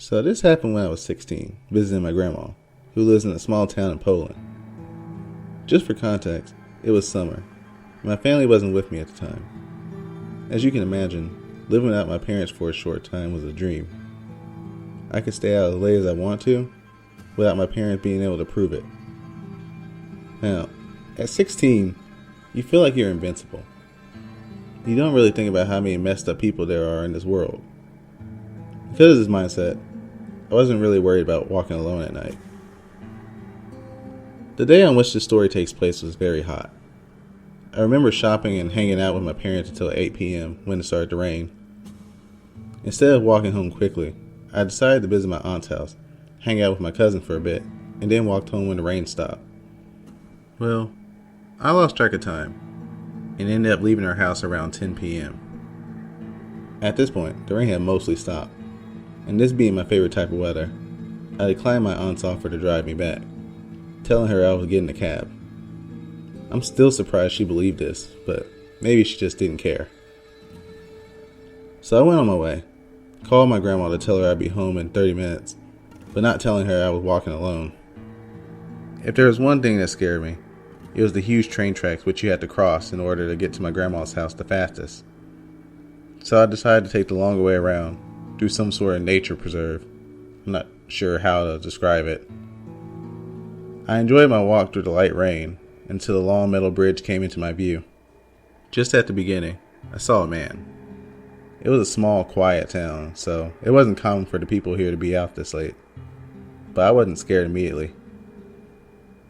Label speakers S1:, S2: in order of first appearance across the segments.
S1: So this happened when I was 16, visiting my grandma, who lives in a small town in Poland. Just for context, it was summer. My family wasn't with me at the time. As you can imagine, living without my parents for a short time was a dream. I could stay out as late as I want to, without my parents being able to prove it. Now, at 16, you feel like you're invincible. You don't really think about how many messed up people there are in this world. Because of this mindset, I wasn't really worried about walking alone at night. The day on which the story takes place was very hot. I remember shopping and hanging out with my parents until 8 p.m. when it started to rain. Instead of walking home quickly, I decided to visit my aunt's house, hang out with my cousin for a bit, and then walked home when the rain stopped. Well, I lost track of time and ended up leaving her house around 10 p.m. At this point, the rain had mostly stopped, and this being my favorite type of weather, I declined my aunt's offer to drive me back, telling her I was getting a cab. I'm still surprised she believed this, but maybe she just didn't care. So I went on my way, called my grandma to tell her I'd be home in 30 minutes, but not telling her I was walking alone. If there was one thing that scared me, it was the huge train tracks which you had to cross in order to get to my grandma's house the fastest. So I decided to take the longer way around, through some sort of nature preserve. I'm not sure how to describe it. I enjoyed my walk through the light rain until the long metal bridge came into my view. Just at the beginning, I saw a man. It was a small, quiet town, so it wasn't common for the people here to be out this late. But I wasn't scared immediately.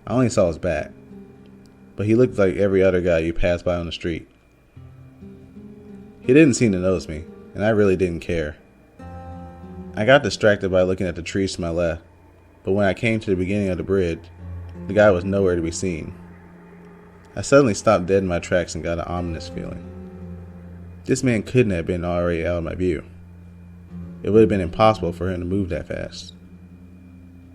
S1: I only saw his back, but he looked like every other guy you passed by on the street. He didn't seem to notice me, and I really didn't care. I got distracted by looking at the trees to my left, but when I came to the beginning of the bridge, the guy was nowhere to be seen. I suddenly stopped dead in my tracks and got an ominous feeling. This man couldn't have been already out of my view. It would have been impossible for him to move that fast.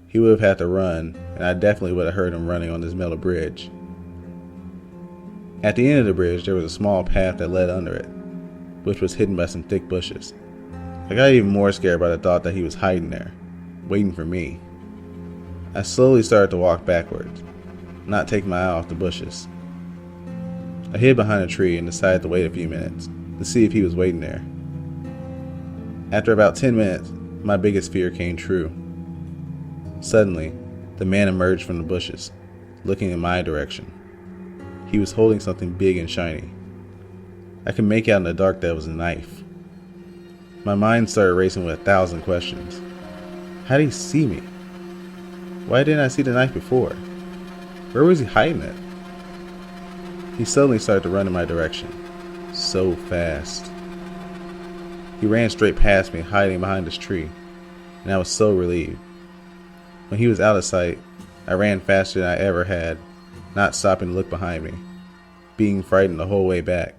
S1: He would have had to run, and I definitely would have heard him running on this metal bridge. At the end of the bridge, there was a small path that led under it, which was hidden by some thick bushes. I got even more scared by the thought that he was hiding there, waiting for me. I slowly started to walk backwards, not taking my eye off the bushes. I hid behind a tree and decided to wait a few minutes to see if he was waiting there. After about 10 minutes, my biggest fear came true. Suddenly, the man emerged from the bushes, looking in my direction. He was holding something big and shiny. I could make out in the dark that it was a knife. My mind started racing with 1,000 questions. How did he see me? Why didn't I see the knife before? Where was he hiding it? He suddenly started to run in my direction. So fast. He ran straight past me, hiding behind this tree, and I was so relieved. When he was out of sight, I ran faster than I ever had, not stopping to look behind me, being frightened the whole way back,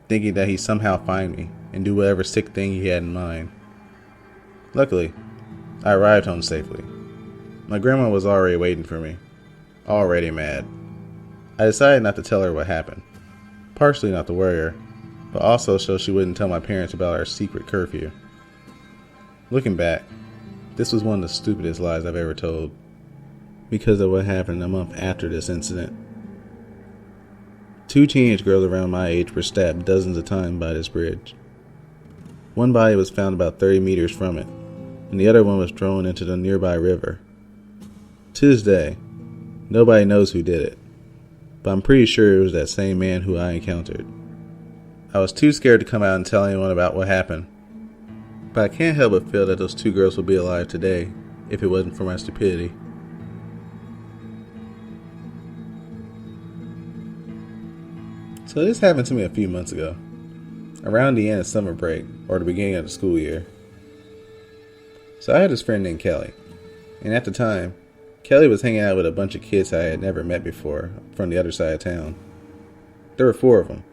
S1: thinking that he'd somehow find me and do whatever sick thing he had in mind. Luckily, I arrived home safely. My grandma was already waiting for me, already mad. I decided not to tell her what happened, partially not to worry her, but also so she wouldn't tell my parents about our secret curfew. Looking back, this was one of the stupidest lies I've ever told, because of what happened a month after this incident. 2 teenage girls around my age were stabbed dozens of times by this bridge. One body was found about 30 meters from it, and the other one was thrown into the nearby river. To this day, nobody knows who did it, but I'm pretty sure it was that same man who I encountered. I was too scared to come out and tell anyone about what happened, but I can't help but feel that those 2 girls would be alive today if it wasn't for my stupidity. So this happened to me a few months ago, around the end of summer break or the beginning of the school year. So I had this friend named Kelly, and at the time, Kelly was hanging out with a bunch of kids I had never met before from the other side of town. There were 4 of them,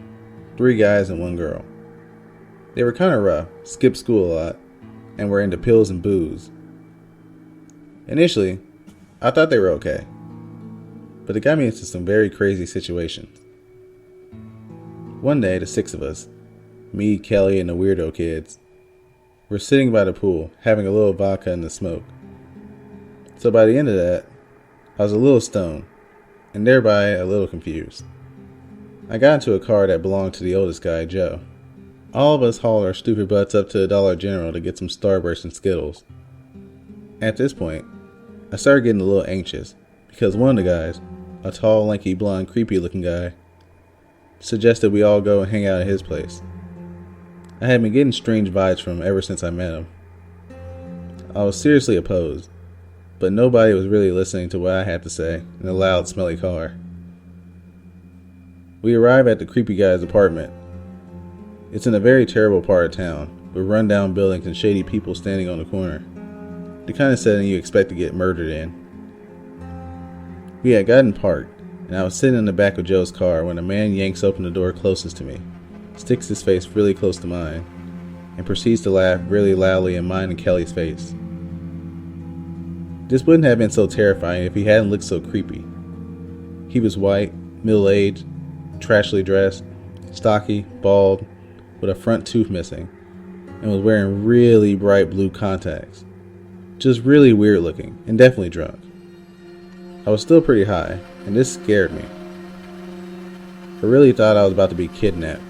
S1: 3 guys and 1 girl. They were kind of rough, skipped school a lot, and were into pills and booze. Initially, I thought they were okay, but it got me into some very crazy situations. One day, the 6 of us, me, Kelly, and the weirdo kids, We're sitting by the pool, having a little vodka and the smoke. So by the end of that, I was a little stoned, and thereby a little confused. I got into a car that belonged to the oldest guy, Joe. All of us hauled our stupid butts up to the Dollar General to get some Starburst and Skittles. At this point, I started getting a little anxious, because one of the guys, a tall, lanky, blonde, creepy-looking guy, suggested we all go and hang out at his place. I had been getting strange vibes from him ever since I met him. I was seriously opposed, but nobody was really listening to what I had to say in the loud, smelly car. We arrive at the creepy guy's apartment. It's in a very terrible part of town, with run-down buildings and shady people standing on the corner. The kind of setting you expect to get murdered in. We had gotten parked, and I was sitting in the back of Joe's car when a man yanks open the door closest to me, sticks his face really close to mine, and proceeds to laugh really loudly in mine and Kelly's face. This wouldn't have been so terrifying if he hadn't looked so creepy. He was white, middle-aged, trashily dressed, stocky, bald, with a front tooth missing, and was wearing really bright blue contacts. Just really weird looking, and definitely drunk. I was still pretty high, and this scared me. I really thought I was about to be kidnapped.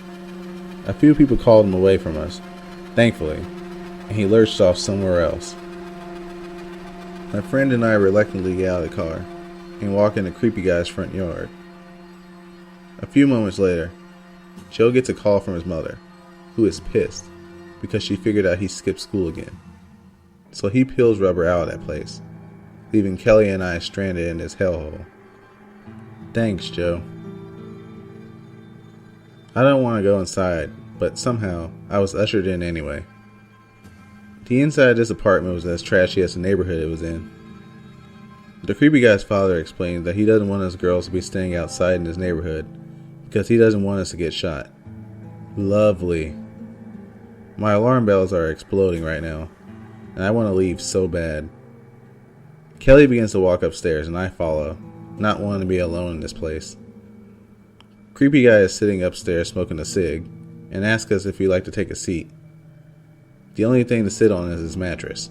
S1: A few people called him away from us, thankfully, and he lurched off somewhere else. My friend and I reluctantly get out of the car and walk in the creepy guy's front yard. A few moments later, Joe gets a call from his mother, who is pissed because she figured out he skipped school again. So he peels rubber out of that place, leaving Kelly and I stranded in this hellhole. Thanks, Joe. I don't want to go inside, but somehow I was ushered in anyway. The inside of this apartment was as trashy as the neighborhood it was in. The creepy guy's father explained that he doesn't want us girls to be staying outside in his neighborhood because he doesn't want us to get shot. Lovely. My alarm bells are exploding right now, and I want to leave so bad. Kelly begins to walk upstairs and I follow, not wanting to be alone in this place. Creepy guy is sitting upstairs smoking a cig and asks us if we'd like to take a seat. The only thing to sit on is his mattress.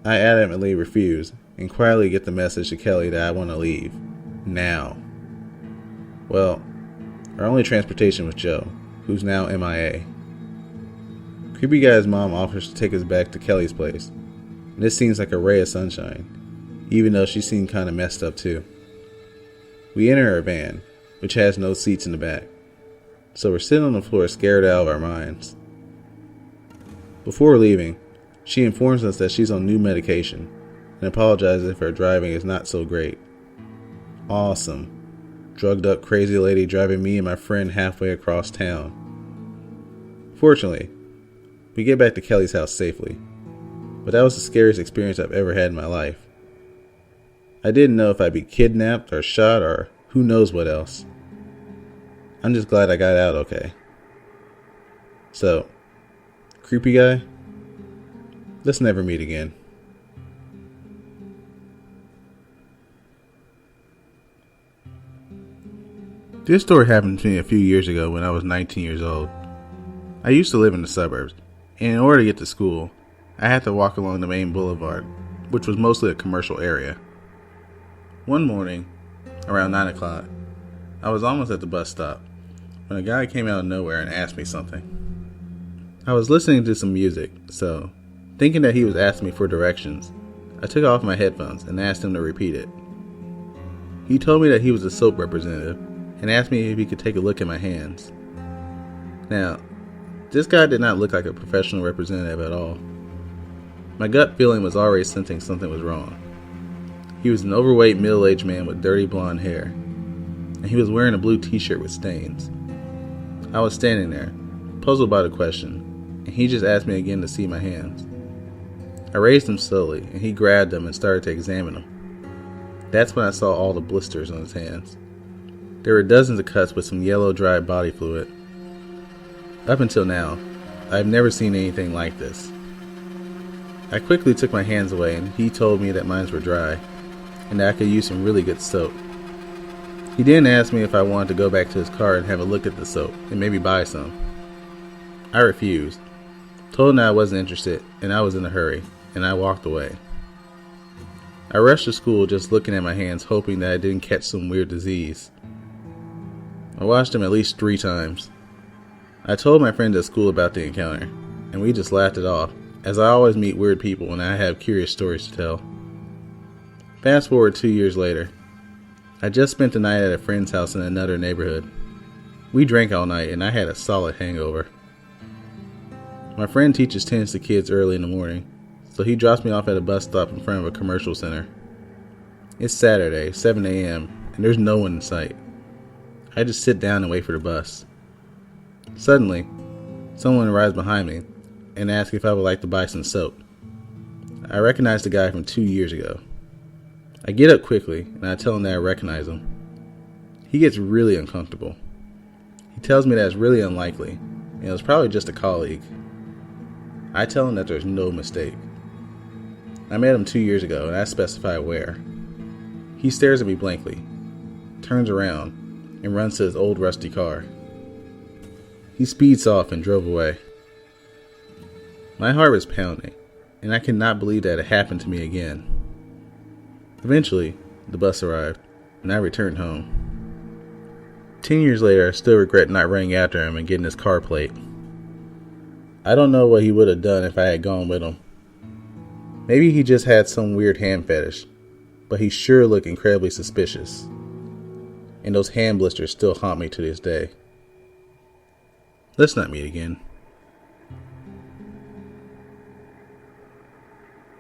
S1: I adamantly refuse and quietly get the message to Kelly that I want to leave. Now. Well, our only transportation was Joe, who's now MIA. Creepy guy's mom offers to take us back to Kelly's place. And this seems like a ray of sunshine, even though she seemed kind of messed up too. We enter her van, which has no seats in the back, so we're sitting on the floor scared out of our minds. Before leaving, she informs us that she's on new medication and apologizes if her driving is not so great. Awesome. Drugged up crazy lady driving me and my friend halfway across town. Fortunately, we get back to Kelly's house safely, but that was the scariest experience I've ever had in my life. I didn't know if I'd be kidnapped or shot or who knows what else. I'm just glad I got out okay. So, creepy guy, let's never meet again. This story happened to me a few years ago when I was 19 years old. I used to live in the suburbs, and in order to get to school, I had to walk along the main boulevard, which was mostly a commercial area. One morning, around 9 o'clock, I was almost at the bus stop when a guy came out of nowhere and asked me something. I was listening to some music, so, thinking that he was asking me for directions, I took off my headphones and asked him to repeat it. He told me that he was a soap representative and asked me if he could take a look at my hands. Now, this guy did not look like a professional representative at all. My gut feeling was already sensing something was wrong. He was an overweight middle-aged man with dirty blonde hair, and he was wearing a blue t-shirt with stains. I was standing there, puzzled by the question, and he just asked me again to see my hands. I raised them slowly, and he grabbed them and started to examine them. That's when I saw all the blisters on his hands. There were dozens of cuts with some yellow dry body fluid. Up until now, I've never seen anything like this. I quickly took my hands away and he told me that mine were dry and that I could use some really good soap. He then asked me if I wanted to go back to his car and have a look at the soap and maybe buy some. I refused, Told him that I wasn't interested and I was in a hurry, and I walked away. I rushed to school just looking at my hands, hoping that I didn't catch some weird disease. I washed them at least 3 times. I told my friends at school about the encounter, and we just laughed it off, as I always meet weird people and I have curious stories to tell. Fast forward 2 years later. I just spent the night at a friend's house in another neighborhood. We drank all night and I had a solid hangover. My friend teaches tennis to kids early in the morning, so he drops me off at a bus stop in front of a commercial center. It's Saturday, 7 a.m., and there's no one in sight. I just sit down and wait for the bus. Suddenly, someone arrives behind me and asks if I would like to buy some soap. I recognize the guy from 2 years ago. I get up quickly and I tell him that I recognize him. He gets really uncomfortable. He tells me that it's really unlikely and it was probably just a colleague. I tell him that there's no mistake. I met him 2 years ago and I specify where. He stares at me blankly, turns around, and runs to his old rusty car. He speeds off and drove away. My heart was pounding, and I could not believe that it happened to me again. Eventually, the bus arrived, and I returned home. 10 years later, I still regret not running after him and getting his car plate. I don't know what he would have done if I had gone with him. Maybe he just had some weird hand fetish, but he sure looked incredibly suspicious. And those hand blisters still haunt me to this day. Let's not meet again.